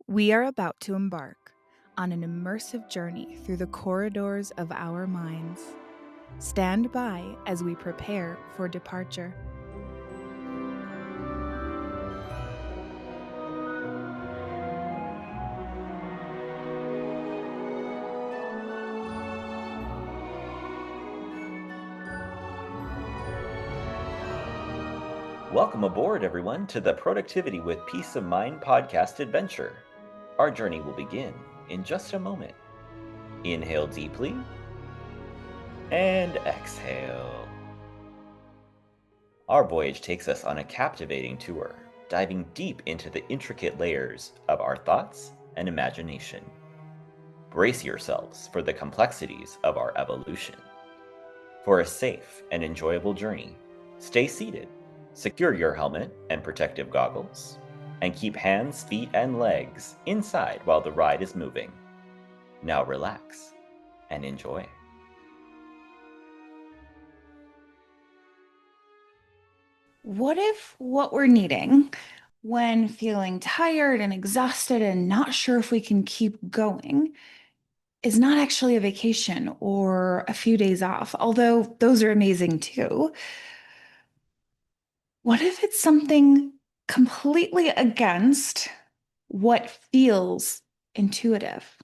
We are about to embark on an immersive journey through the corridors of our minds. Stand by as we prepare for departure. Welcome aboard, everyone, to the Productivity with Peace of Mind podcast adventure. Our journey will begin in just a moment. Inhale deeply and exhale. Our voyage takes us on a captivating tour, diving deep into the intricate layers of our thoughts and imagination. Brace yourselves for the complexities of our evolution. For a safe and enjoyable journey, stay seated. Secure your helmet and protective goggles, and keep hands, feet, and legs inside while the ride is moving. Now relax and enjoy. What if what we're needing when feeling tired and exhausted and not sure if we can keep going is not actually a vacation or a few days off, although those are amazing too? What if it's something completely against what feels intuitive?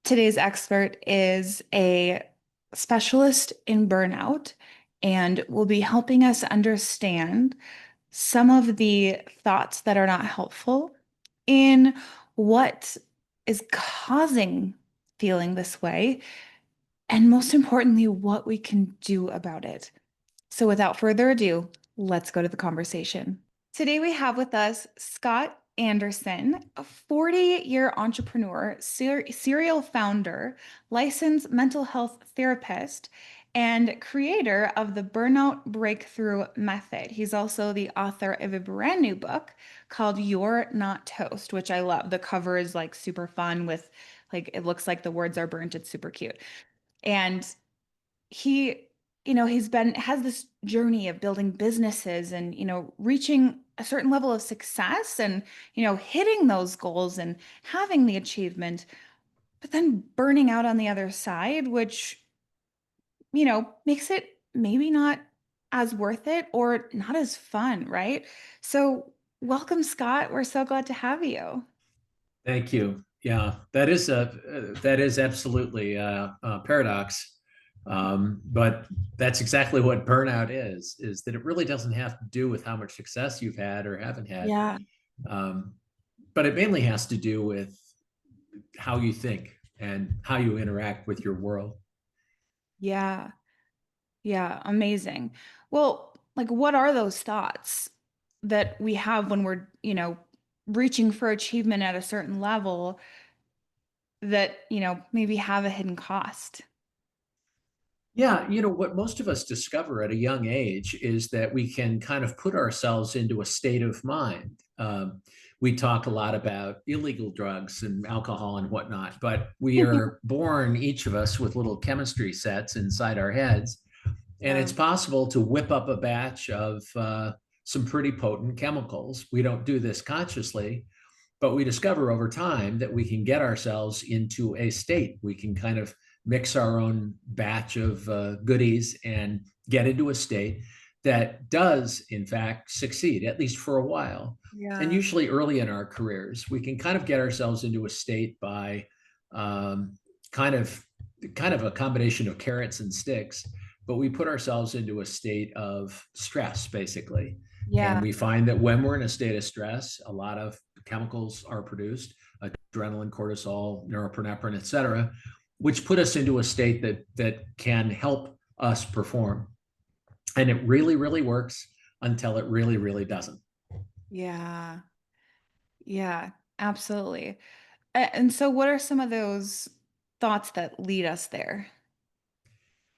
Today's expert is a specialist in burnout and will be helping us understand some of the thoughts that are not helpful in what is causing feeling this way, and most importantly, what we can do about it. So, without further ado, let's go to the conversation. Today, we have with us Scott Anderson, a 40-year entrepreneur, serial founder, licensed mental health therapist, and creator of the Burnout Breakthrough Method. He's also the author of a brand new book called You're Not Toast, which I love. The cover is like super fun with like it looks like the words are burnt. It's super cute. And he he's been has this journey of building businesses and reaching a certain level of success and hitting those goals and having the achievement, but then burning out on the other side, which makes it maybe not as worth it or not as fun, right? So welcome, Scott. We're so glad to have you. Thank you. Yeah, that is absolutely a paradox, but that's exactly what burnout is that it really doesn't have to do with how much success you've had or haven't had, Yeah. um, but it mainly has to do with how you think and how you interact with your world. Yeah. Yeah, amazing. Well, like what are those thoughts that we have when we're, reaching for achievement at a certain level that, maybe have a hidden cost? Yeah, what most of us discover at a young age is that we can kind of put ourselves into a state of mind. We talk a lot about illegal drugs and alcohol and whatnot, but we are born, each of us, with little chemistry sets inside our heads. And Yeah. it's possible to whip up a batch of some pretty potent chemicals. We don't do this consciously, but we discover over time that we can get ourselves into a state. We can kind of mix our own batch of goodies and get into a state that does, in fact, succeed, at least for a while. And Yeah. usually early in our careers, we can kind of get ourselves into a state by um, kind of kind of a combination of carrots and sticks, but we put ourselves into a state of stress, basically. And Yeah. we find that when we're in a state of stress, a lot of chemicals are produced, adrenaline, cortisol, norepinephrine, et cetera, which put us into a state that can help us perform. And it really, really works until it really, really doesn't. Yeah. Yeah, absolutely. And so what are some of those thoughts that lead us there?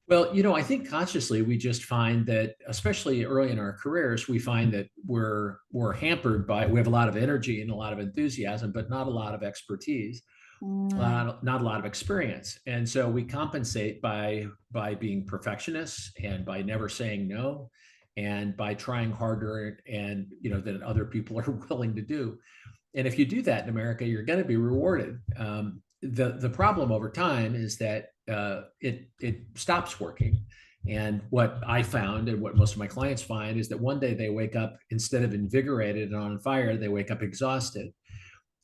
Well, I think consciously we just find that, especially early in our careers, we find that we're hampered by we have a lot of energy and a lot of enthusiasm, but not a lot of expertise, Mm, not a lot of experience, and so we compensate by being perfectionists and by never saying no, and by trying harder and than other people are willing to do. And if you do that in America, you're going to be rewarded. The problem over time is that it stops working. And what I found, and what most of my clients find, is that one day they wake up, instead of invigorated and on fire, they wake up exhausted.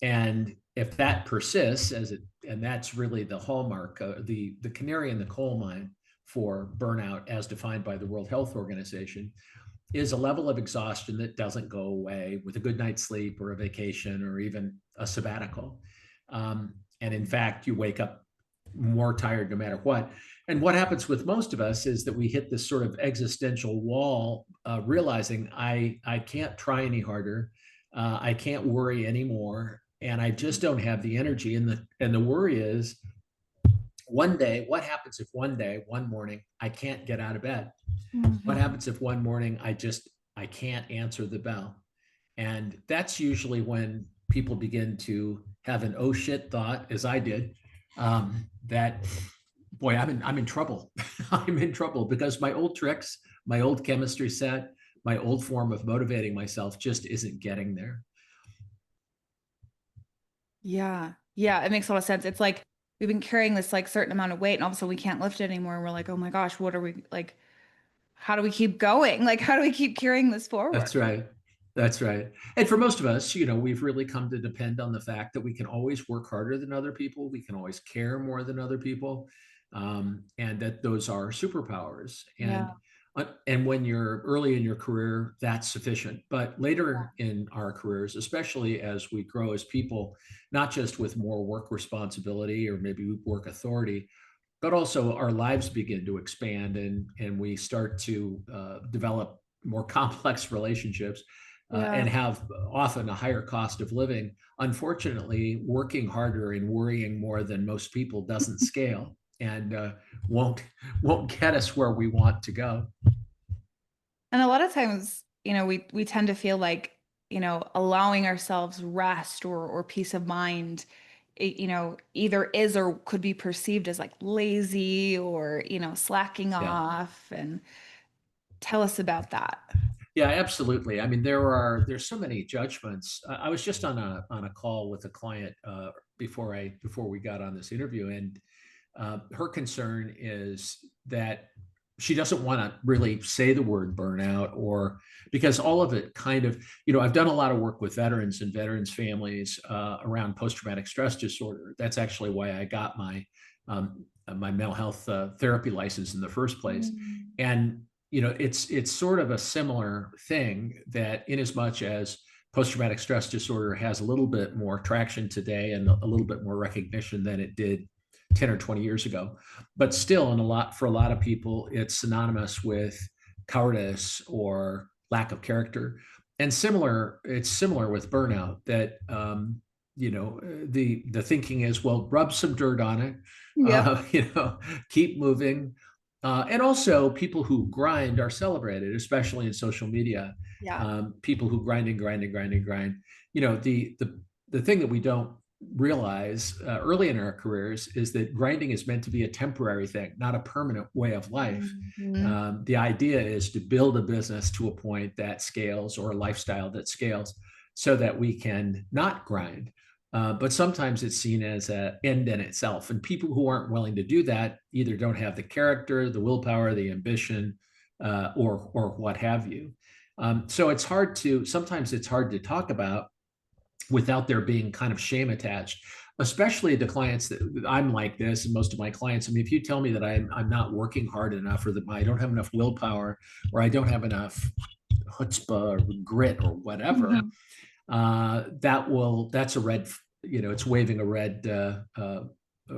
And if that persists, and that's really the hallmark, the canary in the coal mine for burnout, as defined by the World Health Organization, is a level of exhaustion that doesn't go away with a good night's sleep or a vacation or even a sabbatical. And in fact, you wake up more tired no matter what. And what happens with most of us is that we hit this sort of existential wall, realizing I can't try any harder, I can't worry anymore, and I just don't have the energy. And the worry is, one day, what happens if one day, one morning, I can't get out of bed? What happens if one morning I can't answer the bell? And that's usually when people begin to have an oh shit thought, as I did, that boy, I'm in trouble. I'm in trouble because my old tricks, my old chemistry set, my old form of motivating myself just isn't getting there. Yeah. Yeah. It makes a lot of sense. It's like we've been carrying this like certain amount of weight and all of a sudden we can't lift it anymore. And we're like, oh my gosh, what are we like? How do we keep going? Like, how do we keep carrying this forward? That's right. That's right. And for most of us, we've really come to depend on the fact that we can always work harder than other people. We can always care more than other people. And that those are superpowers. Yeah. And when you're early in your career, that's sufficient. But later in our careers, especially as we grow as people, not just with more work responsibility or maybe work authority, but also our lives begin to expand, and we start to develop more complex relationships, Yeah. and have often a higher cost of living. Unfortunately, working harder and worrying more than most people doesn't scale, and won't get us where we want to go. And a lot of times, we tend to feel like, allowing ourselves rest or peace of mind, either is or could be perceived as like lazy or, slacking Yeah. off. And tell us about that. Yeah, absolutely. I mean, there's so many judgments. I was just on a call with a client before we got on this interview, and her concern is that she doesn't want to really say the word burnout, or because all of it kind of, I've done a lot of work with veterans and veterans families around post-traumatic stress disorder. That's actually why I got my mental health therapy license in the first place. Mm. And it's sort of a similar thing, that in as much as post-traumatic stress disorder has a little bit more traction today and a little bit more recognition than it did 10 or 20 years ago, but still for a lot of people, it's synonymous with cowardice or lack of character. And it's similar with burnout, that the thinking is, well, rub some dirt on it, Yep. keep moving. And also, people who grind are celebrated, especially in social media. Yeah. People who grind and grind and grind and grind. The thing that we don't realize early in our careers is that grinding is meant to be a temporary thing, not a permanent way of life. Mhm. The idea is to build a business to a point that scales, or a lifestyle that scales, so that we can not grind. But sometimes it's seen as an end in itself. And people who aren't willing to do that either don't have the character, the willpower, the ambition, or what have you. So sometimes it's hard to talk about without there being kind of shame attached, especially to clients that I'm like this. And most of my clients, I mean, if you tell me that I'm not working hard enough, or that I don't have enough willpower, or I don't have enough chutzpah or grit or whatever, Mhm. that's a red, it's waving a red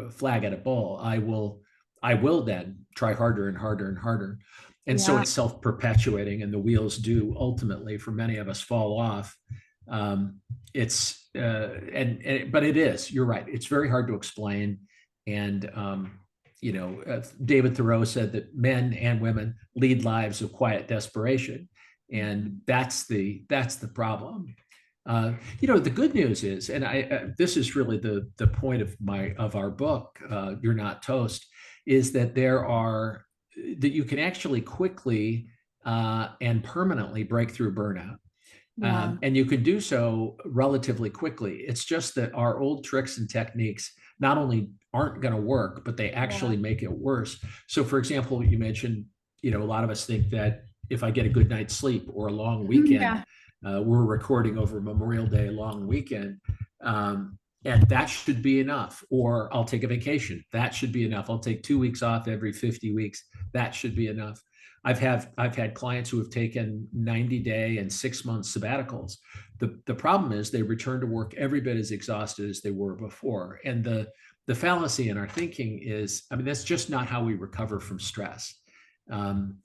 flag at a bull. I will then try harder and harder and harder. And so Yeah. it's self-perpetuating, and the wheels do ultimately, for many of us, fall off. It's but it is, you're right, it's very hard to explain. And David Thoreau said that men and women lead lives of quiet desperation, and that's the problem. The good news is, and this is really the point of our book, You're Not Toast, is that that you can actually quickly and permanently break through burnout. Yeah. And you can do so relatively quickly. It's just that our old tricks and techniques not only aren't going to work, but they Yeah. actually make it worse. So, for example, you mentioned, a lot of us think that if I get a good night's sleep or a long weekend, Yeah. we're recording over Memorial Day long weekend. And that should be enough. Or I'll take a vacation. That should be enough. I'll take 2 weeks off every 50 weeks. That should be enough. I've had clients who have taken 90-day and 6 month sabbaticals. The problem is they return to work every bit as exhausted as they were before. And the fallacy in our thinking is, I mean, that's just not how we recover from stress.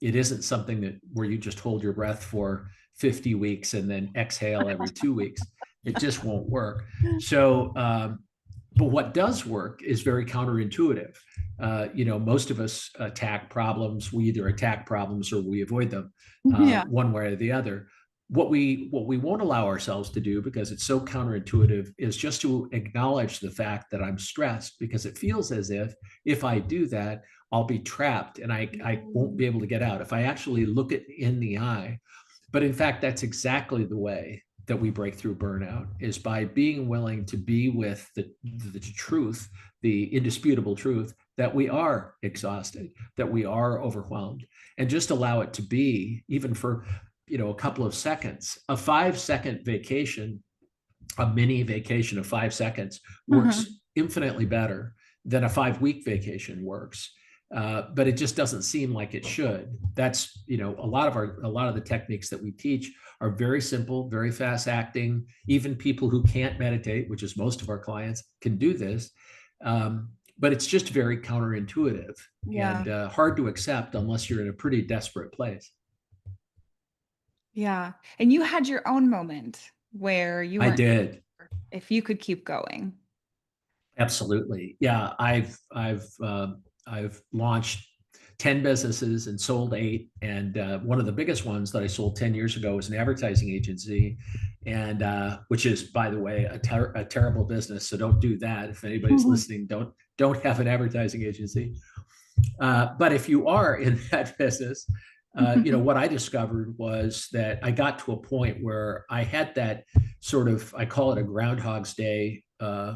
It isn't something that where you just hold your breath for 50 weeks and then exhale every 2 weeks. It just won't work. So, but what does work is very counterintuitive. Most of us attack problems. We either attack problems or we avoid them, Yeah. one way or the other. What we won't allow ourselves to do, because it's so counterintuitive, is just to acknowledge the fact that I'm stressed, because it feels as if I do that, I'll be trapped and I won't be able to get out. If I actually look it in the eye, but in fact, that's exactly the way that we break through burnout, is by being willing to be with the truth, the indisputable truth that we are exhausted, that we are overwhelmed, and just allow it to be, even for a couple of seconds. A 5 second vacation, a mini vacation of 5 seconds, works Mhm. infinitely better than a 5 week vacation works. But it just doesn't seem like it should. That's a lot of the techniques that we teach are very simple, very fast acting. Even people who can't meditate, which is most of our clients, can do this. But it's just very counterintuitive Yeah. and hard to accept unless you're in a pretty desperate place. Yeah. And you had your own moment where you I weren't did. sure if you could keep going. Absolutely. Yeah, I've launched 10 businesses and sold 8. And one of the biggest ones that I sold 10 years ago was an advertising agency, and which is, by the way, a terrible business. So don't do that. If anybody's Mhm. listening, don't have an advertising agency. But if you are in that business, what I discovered was that I got to a point where I had that sort of, I call it a Groundhog's Day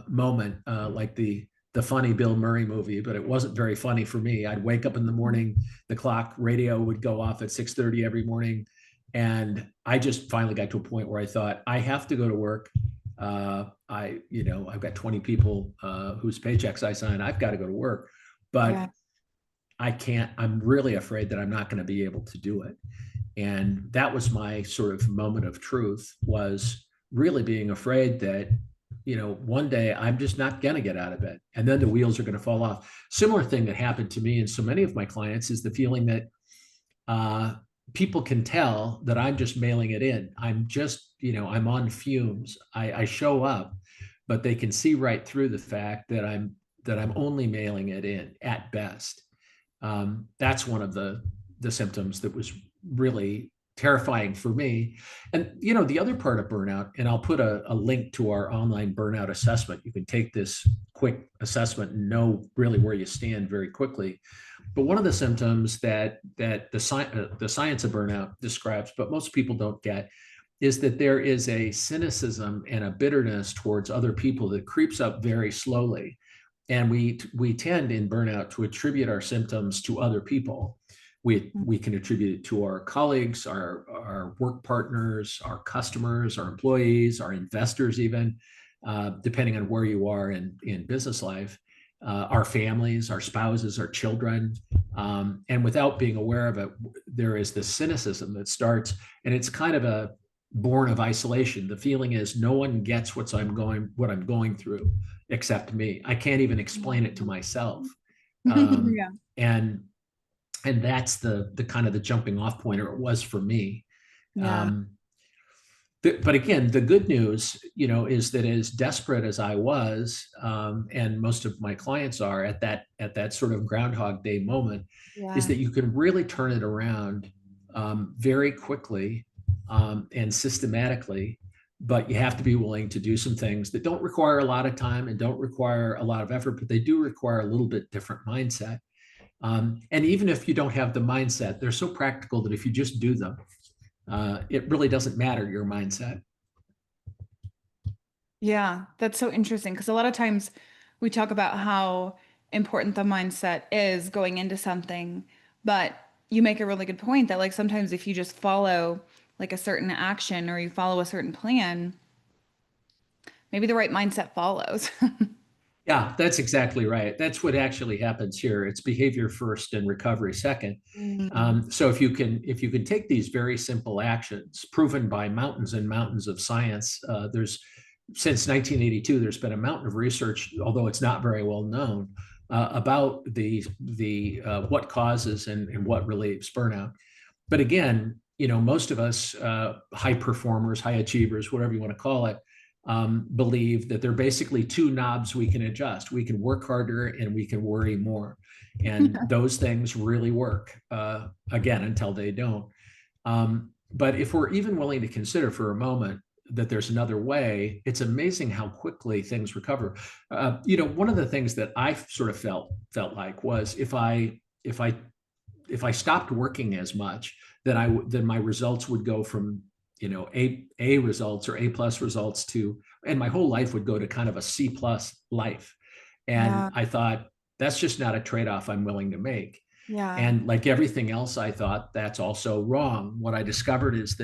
moment, like the funny Bill Murray movie, but it wasn't very funny for me. I'd wake up in the morning, the clock radio would go off at 6:30 every morning, and I just finally got to a point where I thought, I have to go to work. I've got 20 people whose paychecks I sign. I've got to go to work, but Yeah. I can't. I'm really afraid that I'm not going to be able to do it. And that was my sort of moment of truth, was really being afraid that, one day I'm just not going to get out of bed, and then the wheels are going to fall off. Similar thing that happened to me and so many of my clients is the feeling that uh, people can tell that I'm just mailing it in. I'm just, I'm on fumes. I show up, but they can see right through the fact that I'm only mailing it in at best. That's one of the symptoms that was really terrifying for me. And the other part of burnout, and I'll put a link to our online burnout assessment. You can take this quick assessment and know really where you stand very quickly. But one of the symptoms that the science of burnout describes, but most people don't get, is that there is a cynicism and a bitterness towards other people that creeps up very slowly. And we tend in burnout to attribute our symptoms to other people. We can attribute it to our colleagues, our work partners, our customers, our employees, our investors, even depending on where you are in business life, our families, our spouses, our children. And without being aware of it, there is this cynicism that starts, and it's kind of a born of isolation. The feeling is no one gets what I'm going through except me. I can't even explain it to myself. Um, Yeah. and and that's the kind of the jumping off point, or it was for me. Yeah. Um, but again, the good news, is that as desperate as I was, and most of my clients are at that sort of Groundhog Day moment, is Yeah. that you can really turn it around very quickly and systematically. But you have to be willing to do some things that don't require a lot of time and don't require a lot of effort, but they do require a little bit different mindset. And even if you don't have the mindset, they're so practical that if you just do them, it really doesn't matter your mindset. Yeah, that's so interesting because a lot of times we talk about how important the mindset is going into something, but you make a really good point that like sometimes if you just follow like a certain action or you follow a certain plan, maybe the right mindset follows. Yeah, that's exactly right. That's what actually happens here. It's behavior first and recovery second. Mm. So if you can take these very simple actions, proven by mountains and mountains of science, there's since 1982, there's been a mountain of research, although it's not very well known, about the what causes and what relieves burnout. But again, most of us, high performers, high achievers, whatever you want to call it, believe that there are basically two knobs we can adjust. We can work harder and we can worry more. And those things really work, again, until they don't. But if we're even willing to consider for a moment that there's another way, it's amazing how quickly things recover. One of the things that I sort of felt like was if I stopped working as much, then my results would go from A results or A plus results to, and my whole life would go to kind of a C plus life. And Yeah, I thought that's just not a trade off I'm willing to make. yeah. And like everything else, I thought that's also wrong. What I discovered is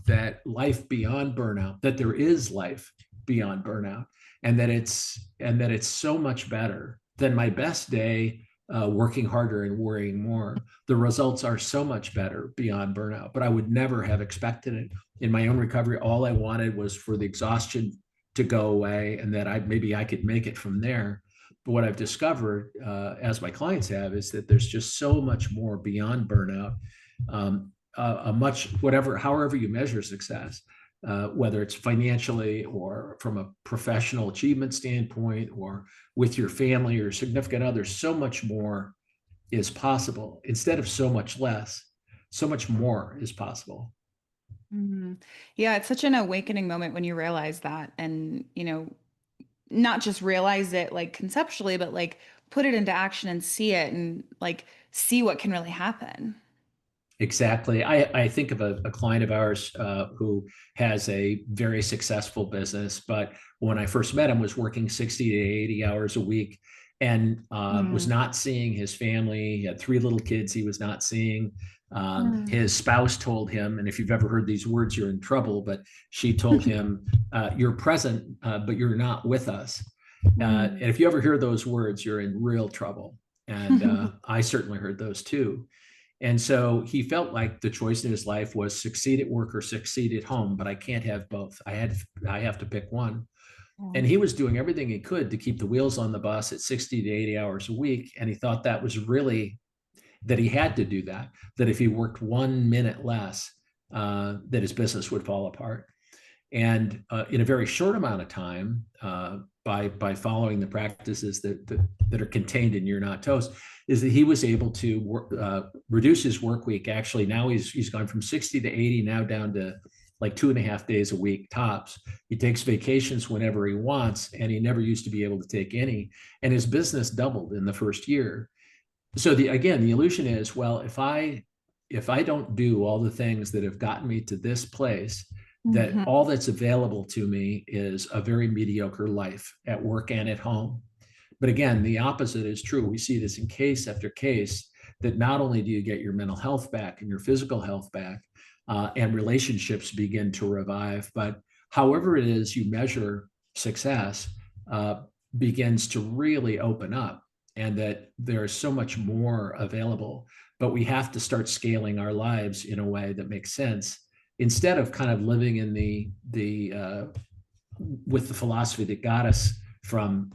that life beyond burnout, that there is life beyond burnout, and that it's so much better than my best day, working harder and worrying more. The results are so much better beyond burnout, but I would never have expected it. In my own recovery, all I wanted was for the exhaustion to go away, and that maybe I could make it from there. But what I've discovered, as my clients have, is that there's just so much more beyond burnout. A much whatever, however you measure success, whether it's financially or from a professional achievement standpoint or with your family or significant others, so much more is possible instead of so much less. So much more is possible. Mhm. Yeah, it's such an awakening moment when you realize that and, not just realize it like conceptually, but like put it into action and see it and like see what can really happen. Exactly. I think of a client of ours, who has a very successful business, but when I first met him, was working 60 to 80 hours a week and was Mm. not seeing his family. He had three little kids he was not seeing. Mm. His spouse told him, and if you've ever heard these words, you're in trouble, but she told him, "You're present, but you're not with us." And Mm. if you ever hear those words, you're in real trouble. And I certainly heard those too. And so he felt like the choice in his life was succeed at work or succeed at home, but I can't have both. I have to pick one. And he was doing everything he could to keep the wheels on the bus at 60 to 80 hours a week. And he thought that was really that he had to do that, that if he worked 1 minute less, that his business would fall apart. And in a very short amount of time, by following the practices that are contained in You're Not Toast, is that he was able to reduce his work week. Actually, now he's gone from 60 to 80, now down to like 2.5 days a week tops. He takes vacations whenever he wants, and he never used to be able to take any. And his business doubled in the first year. So the illusion is, well, if I don't do all the things that have gotten me to this place, that Mhm. all that's available to me is a very mediocre life at work and at home. But again, the opposite is true. We see this in case after case, that not only do you get your mental health back and your physical health back, and relationships begin to revive, but however it is you measure success, uh, begins to really open up, and that there's so much more available. But we have to start scaling our lives in a way that makes sense, instead of kind of living in the with the philosophy that got us from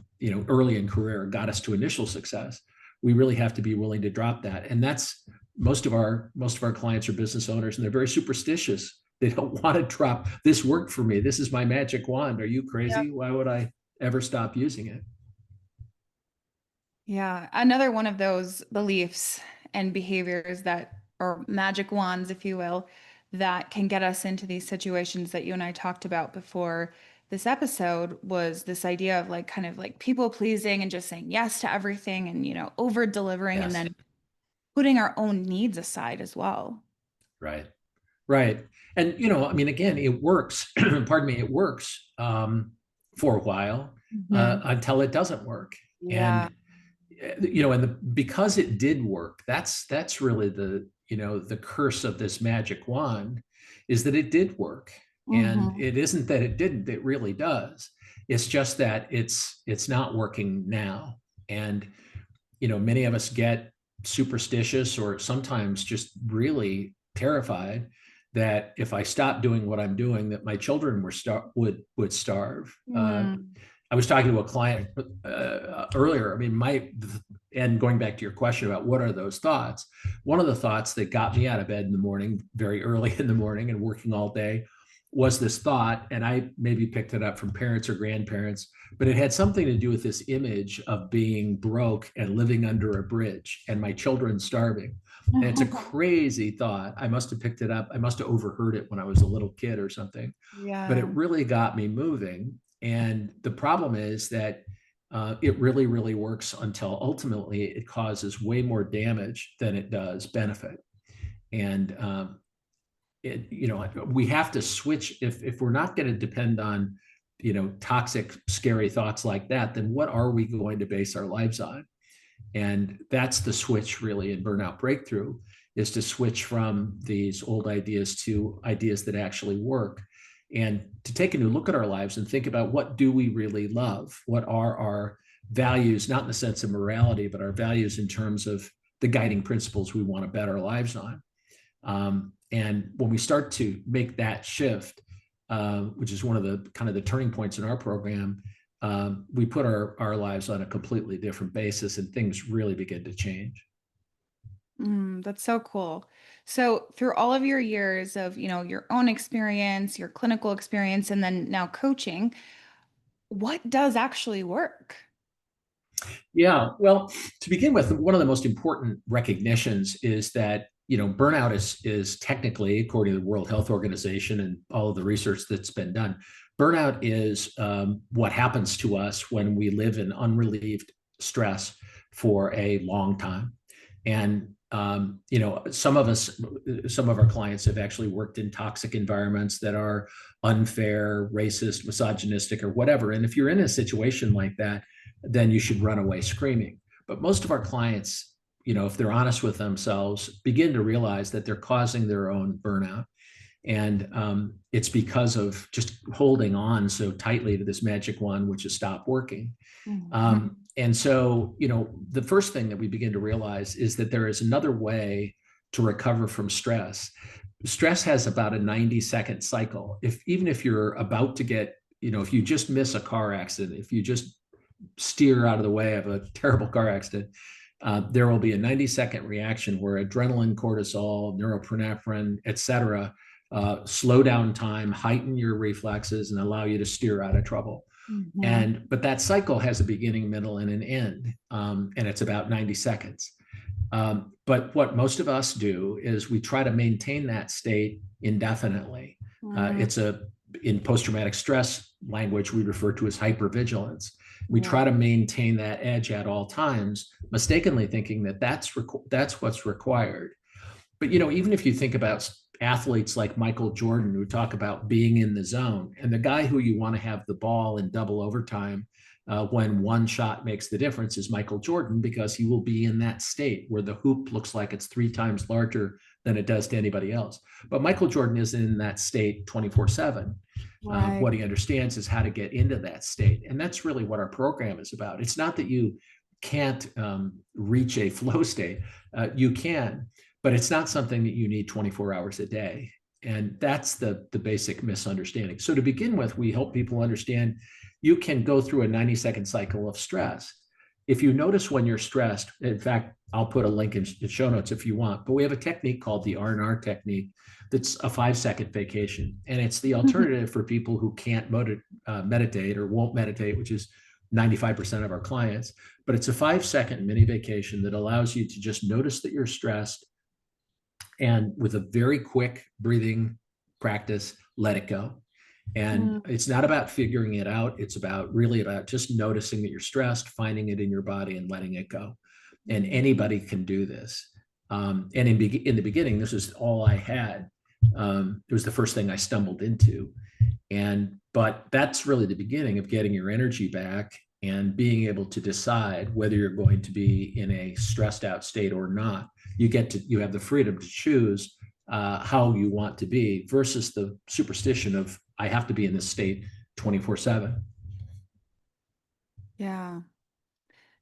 early in career, got us to initial success. We really have to be willing to drop that, and that's most of our clients are business owners, and they're very superstitious. They don't want to drop, this worked for me, this is my magic wand. Are you crazy? Why would I ever stop using it? Yeah, another one of those beliefs and behaviors that, or magic wands, if you will, that can get us into these situations that you and I talked about before this episode was this idea of like kind of like people pleasing and just saying yes to everything and, over delivering and Yes. then putting our own needs aside as well. Right. Right. And, I mean, again, it works, pardon me, it works for a while Mhm. until it doesn't work. Yeah. And, because it did work, that's really the curse of this magic wand, is that it did work. And Hmm. it isn't that it didn't, it really does. It's just that it's not working now. And, many of us get superstitious or sometimes just really terrified that if I stop doing what I'm doing, that my children would starve. Mm. I was talking to a client earlier. I mean, and going back to your question about what are those thoughts, one of the thoughts that got me out of bed in the morning, very early in the morning and working all day, was this thought, and I maybe picked it up from parents or grandparents, but it had something to do with this image of being broke and living under a bridge and my children starving. And it's a crazy thought. I must have picked it up. I must have overheard it when I was a little kid or something, but it Yeah. really got me moving. And the problem is that it really, really works until ultimately it causes way more damage than it does benefit. And we have to switch. If we're not going to depend on toxic, scary thoughts like that, then what are we going to base our lives on? And that's the switch really in burnout breakthrough, is to switch from these old ideas to ideas that actually work, and to take a new look at our lives and think about, what do we really love? What are our values, not in the sense of morality, but our values in terms of the guiding principles we want to bet our lives on. And when we start to make that shift, which is one of the kind of the turning points in our program, we put our lives on a completely different basis, and things really begin to change. That's so cool. So through all of your years of, your own experience, your clinical experience, and then now coaching, what does actually work? Yeah, well, to begin with, one of the most important recognitions is that burnout is technically, according to the World Health Organization and all of the research that's been done, burnout is what happens to us when we live in unrelieved stress for a long time. And some of our clients have actually worked in toxic environments that are unfair, racist, misogynistic, or whatever. And if you're in a situation like that, then you should run away screaming. But most of our clients, if they're honest with themselves, begin to realize that they're causing their own burnout. And it's because of just holding on so tightly to this magic wand, which is stop working. Mhm. And so, the first thing that we begin to realize is that there is another way to recover from stress. Stress has about a 90-second cycle. Even if you're about to get, if you just miss a car accident, if you just steer out of the way of a terrible car accident, there will be a 90-second reaction where adrenaline, cortisol, norepinephrine, et cetera, slow down time, heighten your reflexes, and allow you to steer out of trouble. Mhm. But that cycle has a beginning, middle, and an end, and it's about 90 seconds. But what most of us do is we try to maintain that state indefinitely. Mhm. It's in post-traumatic stress language, we refer to as hypervigilance. We Yeah. try to maintain that edge at all times, mistakenly thinking that that's what's required. But even if you think about athletes like Michael Jordan, who talk about being in the zone, and the guy who you want to have the ball in double overtime when one shot makes the difference is Michael Jordan, because he will be in that state where the hoop looks like it's 3 times larger than it does to anybody else. But Michael Jordan is in that state 24/7. Right. What he understands is how to get into that state. And that's really what our program is about. It's not that you can't reach a flow state, you can, but it's not something that you need 24 hours a day. And that's the basic misunderstanding. So to begin with, we help people understand you can go through a 90-second cycle of stress. If you notice when you're stressed, in fact, I'll put a link in the show notes if you want, but we have a technique called the R&R technique that's a 5-second vacation. And it's the alternative for people who can't meditate or won't meditate, which is 95% of our clients. But it's a 5-second mini vacation that allows you to just notice that you're stressed, and with a very quick breathing practice, let it go. And Mm. it's not about figuring it out. It's really about just noticing that you're stressed, finding it in your body, and letting it go. And anybody can do this. And in the beginning, this is all I had. It was the first thing I stumbled into. But that's really the beginning of getting your energy back and being able to decide whether you're going to be in a stressed out state or not. You have the freedom to choose how you want to be versus the superstition of I have to be in this state 24/7. Yeah.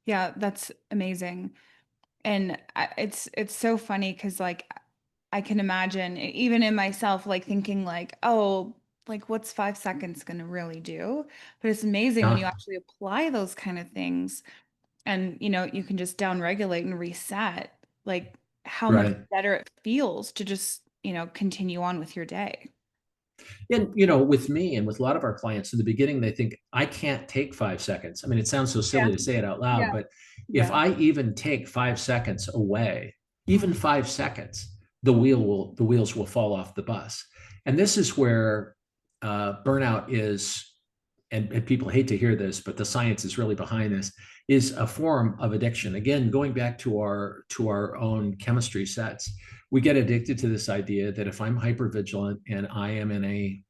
Yeah, that's amazing. And it's so funny because like I can imagine even in myself like thinking like, oh, like what's 5 seconds gonna really do? But it's amazing when you Yeah, actually apply those kind of things and you can just downregulate and reset, like how much right. better it feels to just, continue on with your day. And with me and with a lot of our clients in the beginning, they think I can't take 5 seconds. I mean, it sounds so Yeah. silly to say it out loud, Yeah. but if Yeah. I even take 5 seconds away, even Mhm. 5 seconds, the wheels will fall off the bus. And this is where burnout is, and people hate to hear this, but the science is really behind this, is a form of addiction. Again, going back to our own chemistry sets, we get addicted to this idea that if I'm hyper vigilant and I am in a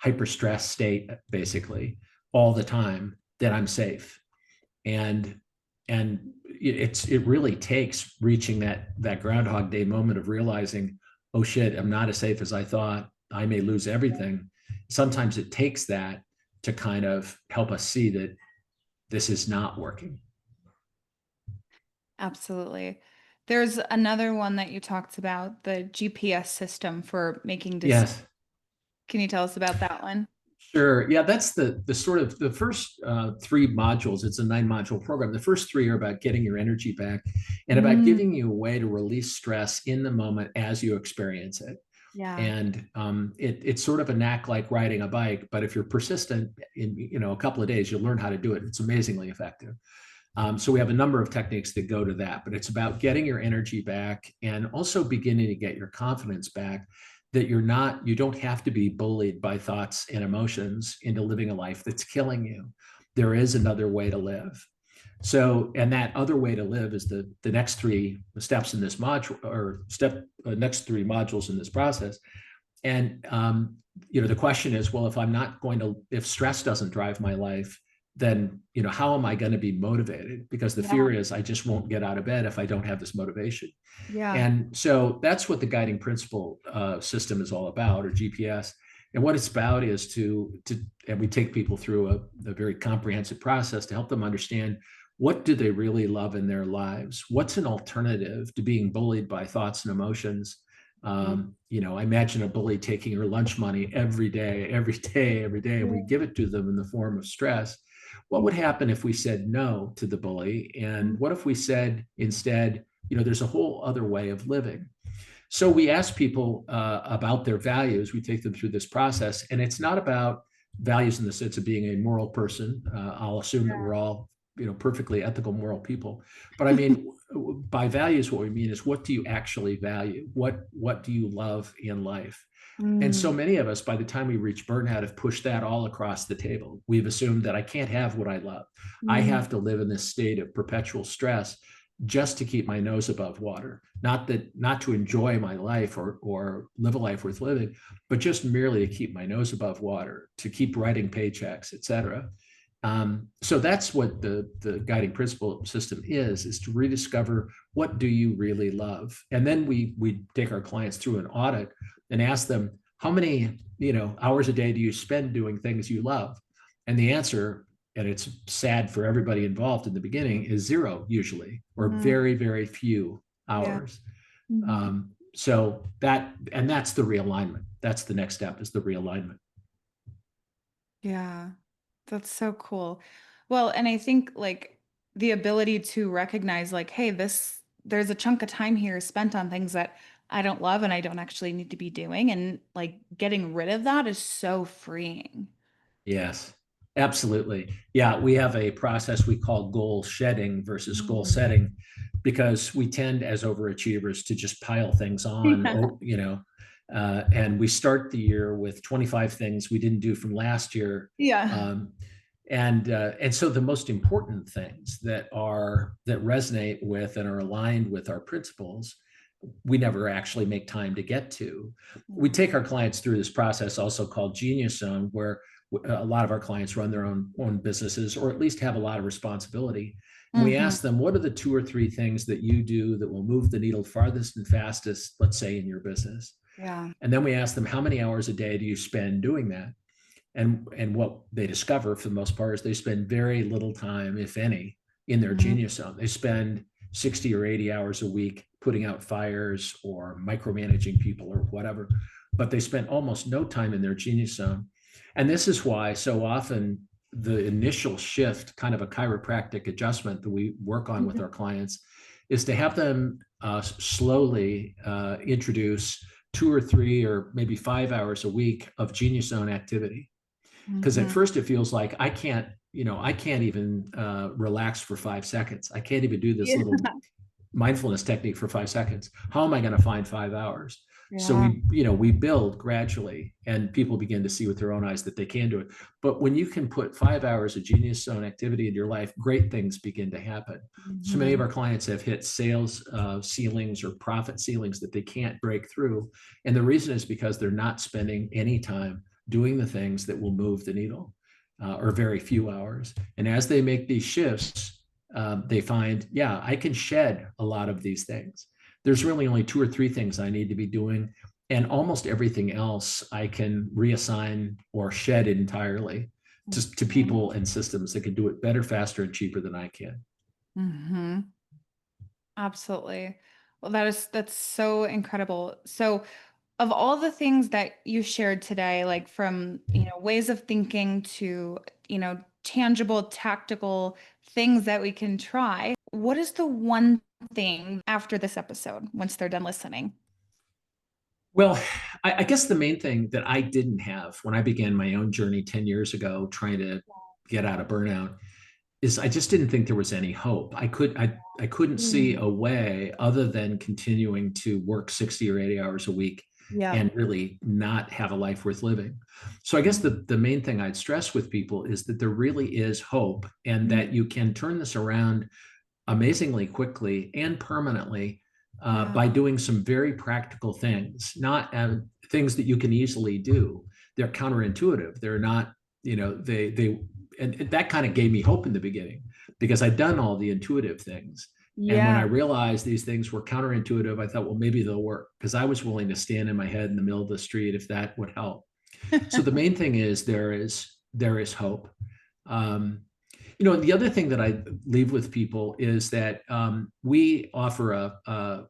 hyper stress state, basically all the time, that I'm safe. And it really takes reaching that Groundhog Day moment of realizing, oh shit, I'm not as safe as I thought. I may lose everything. Sometimes it takes that to kind of help us see that this is not working. Absolutely. There's another one that you talked about, the GPS system for making decisions. Yes. Can you tell us about that one? Sure. Yeah, that's the sort of the first three modules. It's a 9 module program. The first three are about getting your energy back and about giving Mm, you a way to release stress in the moment as you experience it. yeah. And it's sort of a knack like riding a bike, but if you're persistent in a couple of days, you'll learn how to do it. It's amazingly effective. So we have a number of techniques that go to that, but it's about getting your energy back and also beginning to get your confidence back that you don't have to be bullied by thoughts and emotions into living a life that's killing you. There is another way to live. So, and that other way to live is the next three steps in this module or next three modules in this process. And the question is, well, if stress doesn't drive my life, then how am I going to be motivated? Because the Yeah. fear is I just won't get out of bed if I don't have this motivation. Yeah. And so that's what the guiding principle system is all about, or GPS. And what it's about is and we take people through a very comprehensive process to help them understand what do they really love in their lives? What's an alternative to being bullied by thoughts and emotions? Mm, I imagine a bully taking her lunch money every day, every day, every day, and we yeah. give it to them in the form of stress. What would happen if we said no to the bully? Mm, And what if we said instead, there's a whole other way of living? So we ask people about their values. We take them through this process, and it's not about values in the sense of being a moral person. I'll assume that we're all, perfectly ethical, moral people. But I mean, by values, what we mean is what do you actually value? What do you love in life? And so mm, many of us, by the time we reach burnout, have pushed that all across the table. We've assumed that I can't have what I love. I mm, have to live in this state of perpetual stress just to keep my nose above water. Not to enjoy my life or live a life worth living, but just merely to keep my nose above water, to keep writing paychecks, et cetera. So that's what the guiding principle system is to rediscover what do you really love. And then we take our clients through an audit and ask them, how many hours a day do you spend doing things you love? And the answer, and it's sad for everybody involved in the beginning, is zero usually, or mm, very, very few yeah. hours. Mhm. That's the realignment. That's the next step, is the realignment. Yeah. That's so cool. Well, and I think like the ability to recognize like, hey, there's a chunk of time here spent on things that I don't love and I don't actually need to be doing. And like getting rid of that is so freeing. Yes, absolutely. Yeah, we have a process we call goal shedding versus goal Mm. setting because we tend as overachievers to just pile things on, Yeah. and we start the year with 25 things we didn't do from last year. Yeah. Um, and so the most important things that resonate with and are aligned with our principles we never actually make time to get to. We take our clients through this process also called Genius Zone, where a lot of our clients run their own businesses, or at least have a lot of responsibility. And we Mm-hmm. ask them, what are the 2 or 3 things that you do that will move the needle farthest and fastest, let's say, in your business? Yeah. And then we ask them, how many hours a day do you spend doing that? And what they discover for the most part is they spend very little time, if any, in their Mm-hmm. Genius Zone. They spend 60 or 80 hours a week putting out fires or micromanaging people or whatever, but they spend almost no time in their Genius Zone. And this is why so often the initial shift, kind of a chiropractic adjustment that we work on with our clients, is to have them slowly introduce 2 or 3 or maybe 5 hours a week of Genius Zone activity. Because at Mm-hmm. first it feels like I can't even relax for 5 seconds. I can't even do this Yeah. little mindfulness technique for 5 seconds. How am I going to find 5 hours? So Yeah. we build gradually, and people begin to see with their own eyes that they can do it. But when you can put 5 hours of Genius Zone activity in your life, great things begin to happen. So many of Mm-hmm. our clients have hit sales ceilings or profit ceilings that they can't break through. And the reason is because they're not spending any time doing the things that will move the needle, or very few hours. And as they make these shifts, they find, yeah, I can shed a lot of these things. There's really only 2 or 3 things I need to be doing. And almost everything else I can reassign or shed entirely to people and systems that can do it better, faster, and cheaper than I can. Mm-hmm. Absolutely. Well, that's so incredible. So, of all the things that you shared today, like from, ways of thinking to, tangible, tactical things that we can try, what is the one thing after this episode, once they're done listening? Well, I guess the main thing that I didn't have when I began my own journey 10 years ago, trying to get out of burnout, is I just didn't think there was any hope. I couldn't see Mm. a way other than continuing to work 60 or 80 hours a week Yeah. and really not have a life worth living. So I guess the main thing I'd stress with people is that there really is hope, and Mm. that you can turn this around amazingly quickly and permanently, Yeah. by doing some very practical things, not things that you can easily do. They're counterintuitive. They're not, and that kind of gave me hope in the beginning, because I'd done all the intuitive things. And when I Yeah. realized these things were counterintuitive, I thought, well, maybe they'll work, because I was willing to stand in my head in the middle of the street if that would help. So the main thing is there is hope. Um, the other thing that I leave with people is that we offer a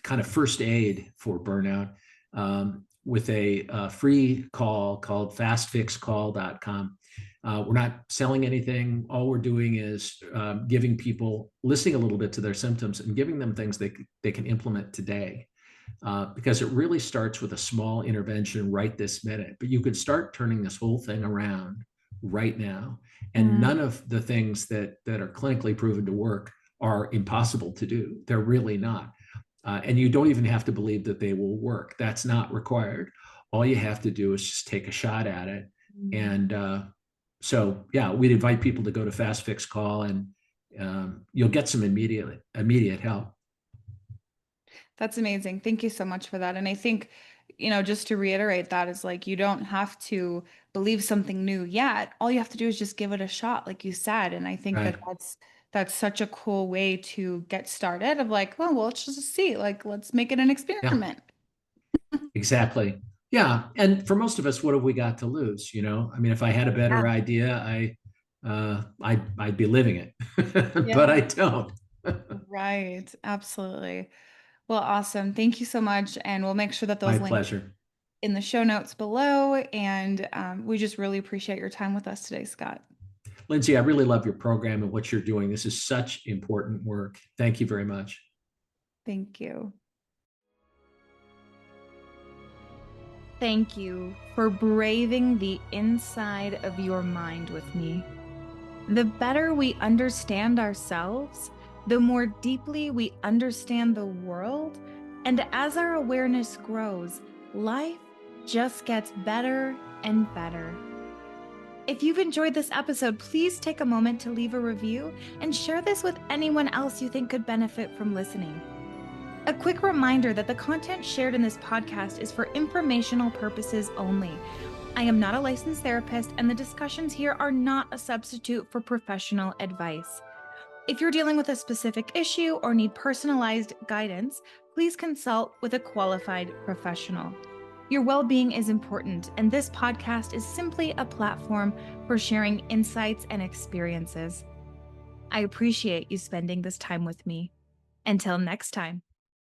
kind of first aid for burnout, with a free call called fastfixcall.com. We're not selling anything. All we're doing is giving people, listening a little bit to their symptoms and giving them things they can implement today. Because it really starts with a small intervention right this minute. But you could start turning this whole thing around right now. And Mm. none of the things that are clinically proven to work are impossible to do. They're really not. And you don't even have to believe that they will work. That's not required. All you have to do is just take a shot at it. Mm. And so, yeah, we'd invite people to go to Fast Fix Call, and you'll get some immediate help. That's amazing. Thank you so much for that. And I think, just to reiterate that is like you don't have to believe something new yet. All you have to do is just give it a shot, like you said. And I think that Right. that's such a cool way to get started of like, oh, well, let's just see, like, let's make it an Yeah. experiment. Exactly. Yeah. And for most of us, what have we got to lose? I mean, if I had a Yeah. better idea, I'd be living it, but Yeah. I don't. Right. Absolutely. Well, awesome. Thank you so much. And we'll make sure that My those links pleasure. in the show notes below. And we just really appreciate your time with us today, Scott. Lindsay, I really love your program and what you're doing. This is such important work. Thank you very much. Thank you. Thank you for braving the inside of your mind with me. The better we understand ourselves, the more deeply we understand the world, and as our awareness grows, life just gets better and better. If you've enjoyed this episode, please take a moment to leave a review and share this with anyone else you think could benefit from listening. A quick reminder that the content shared in this podcast is for informational purposes only. I am not a licensed therapist, and the discussions here are not a substitute for professional advice. If you're dealing with a specific issue or need personalized guidance, please consult with a qualified professional. Your well-being is important, and this podcast is simply a platform for sharing insights and experiences. I appreciate you spending this time with me. Until next time.